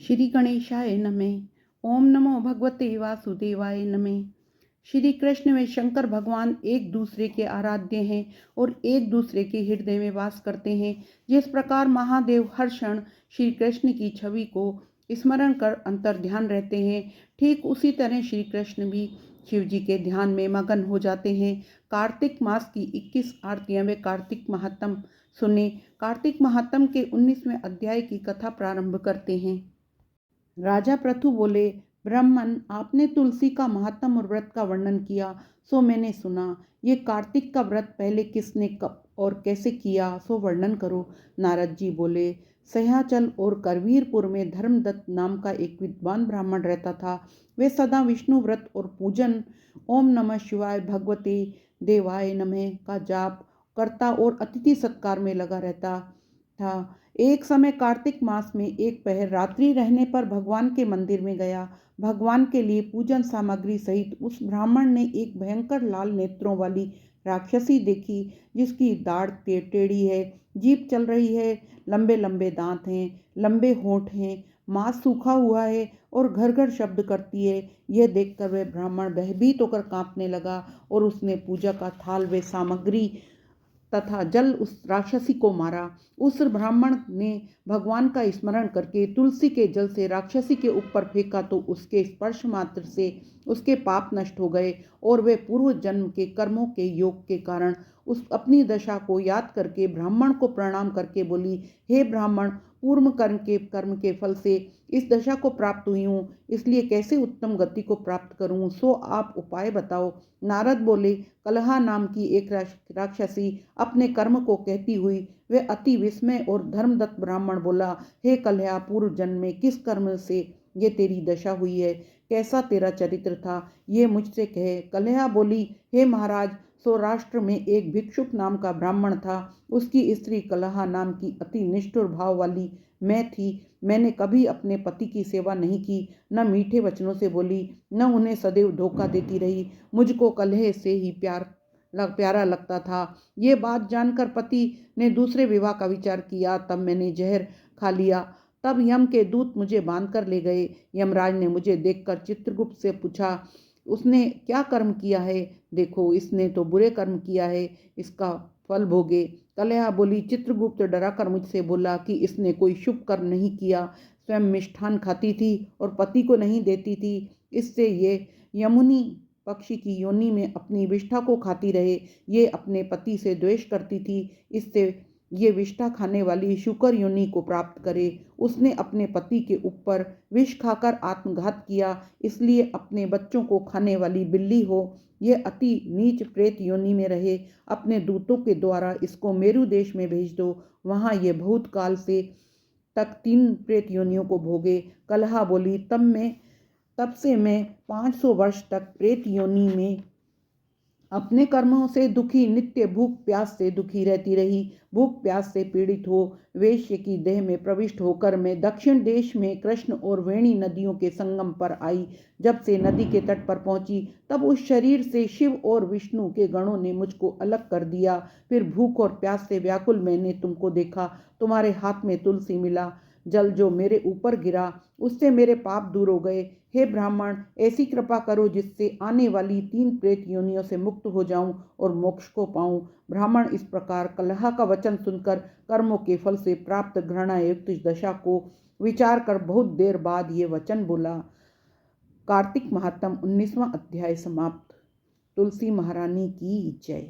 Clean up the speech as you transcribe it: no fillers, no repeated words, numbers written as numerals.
श्री गणेशाय नमः। ओम नमो भगवते वासुदेवाय नमः। श्री कृष्ण व शंकर भगवान एक दूसरे के आराध्य हैं और एक दूसरे के हृदय में वास करते हैं। जिस प्रकार महादेव हर क्षण श्री कृष्ण की छवि को स्मरण कर अंतर ध्यान रहते हैं, ठीक उसी तरह श्री कृष्ण भी शिव जी के ध्यान में मगन हो जाते हैं। कार्तिक मास की 21 आरतियां व कार्तिक महात्म सुने। कार्तिक महात्म के 19वें अध्याय की कथा प्रारंभ करते हैं। राजा पृथु बोले, ब्राह्मण, आपने तुलसी का महात्म और व्रत का वर्णन किया, सो मैंने सुना। ये कार्तिक का व्रत पहले किसने कब और कैसे किया, सो वर्णन करो। नारद जी बोले, सह्याचल और करवीरपुर में धर्मदत्त नाम का एक विद्वान ब्राह्मण रहता था। वे सदा विष्णु व्रत और पूजन, ओम नमः शिवाय, भगवते देवाय नमः का जाप करता और अतिथि सत्कार में लगा रहता था। एक समय कार्तिक मास में एक पहर रात्रि रहने पर भगवान के मंदिर में गया। भगवान के लिए पूजन सामग्री सहित उस ब्राह्मण ने एक भयंकर लाल नेत्रों वाली राक्षसी देखी, जिसकी दाढ़ टेढ़ी है, जीभ चल रही है, लंबे लंबे दांत हैं, लंबे होंठ हैं, मांस सूखा हुआ है और घर घर शब्द करती है। यह देखकर वह ब्राह्मण भयभीत होकर कांपने लगा और उसने पूजा का थाल व सामग्री तथा जल उस राक्षसी को मारा। उस ब्राह्मण ने भगवान का स्मरण करके तुलसी के जल से राक्षसी के ऊपर फेंका तो उसके स्पर्श मात्र से उसके पाप नष्ट हो गए और वे पूर्व जन्म के कर्मों के योग के कारण उस अपनी दशा को याद करके ब्राह्मण को प्रणाम करके बोली, हे ब्राह्मण, पूर्व कर्म के फल से इस दशा को प्राप्त हुई हूँ, इसलिए कैसे उत्तम गति को प्राप्त करूँ, सो आप उपाय बताओ। नारद बोले, कलहा नाम की एक राक्षसी अपने कर्म को कहती हुई वह अति विस्मय और धर्मदत्त ब्राह्मण बोला, हे कलहा, पूर्व जन्म में किस कर्म से ये तेरी दशा हुई है, कैसा तेरा चरित्र था, ये मुझसे कहे। कलहा बोली, हे महाराज, सौराष्ट्र में एक भिक्षुक नाम का ब्राह्मण था। उसकी स्त्री कलहा नाम की अति निष्ठुर भाव वाली मैं थी। मैंने कभी अपने पति की सेवा नहीं की, न मीठे वचनों से बोली, न उन्हें सदैव धोखा देती रही। मुझको कलह से ही प्यारा लगता था। ये बात जानकर पति ने दूसरे विवाह का विचार किया। तब मैंने जहर खा लिया। तब यम के दूत मुझे बांध कर ले गए। यमराज ने मुझे देखकर चित्रगुप्त से पूछा, उसने क्या कर्म किया है? देखो, इसने तो बुरे कर्म किया है, इसका फल भोगे। कलहा बोली, चित्रगुप्त डराकर मुझसे बोला कि इसने कोई शुभ कर्म नहीं किया, स्वयं मिष्ठान खाती थी और पति को नहीं देती थी। इससे ये यमुनी पक्षी की योनि में अपनी विष्ठा को खाती रहे। ये अपने पति से द्वेष करती थी, इससे ये विष्ठा खाने वाली शुकर योनि को प्राप्त करे। उसने अपने पति के ऊपर विष खाकर आत्मघात किया, इसलिए अपने बच्चों को खाने वाली बिल्ली हो। ये अति नीच प्रेत योनि में रहे। अपने दूतों के द्वारा इसको मेरु देश में भेज दो, वहाँ ये बहुत काल से तक 3 प्रेत योनियों को भोगे। कलहा बोली, तब से मैं 500 वर्ष तक प्रेत योनि में अपने कर्मों से दुखी, नित्य भूख प्यास से दुखी रहती रही। भूख प्यास से पीड़ित हो वेश्य की देह में प्रविष्ट होकर मैं दक्षिण देश में कृष्ण और वेणी नदियों के संगम पर आई। जब से नदी के तट पर पहुंची, तब उस शरीर से शिव और विष्णु के गणों ने मुझको अलग कर दिया। फिर भूख और प्यास से व्याकुल मैंने तुमको देखा। तुम्हारे हाथ में तुलसी मिला। जल जो मेरे ऊपर गिरा, उससे मेरे पाप दूर हो गए। हे ब्राह्मण, ऐसी कृपा करो जिससे आने वाली 3 प्रेत योनियों से मुक्त हो जाऊं और मोक्ष को पाऊं। ब्राह्मण इस प्रकार कलहा का वचन सुनकर कर्मों के फल से प्राप्त घृणा युक्त इस दशा को विचार कर बहुत देर बाद ये वचन बोला। कार्तिक महात्म 19वां अध्याय समाप्त। तुलसी महारानी की जय।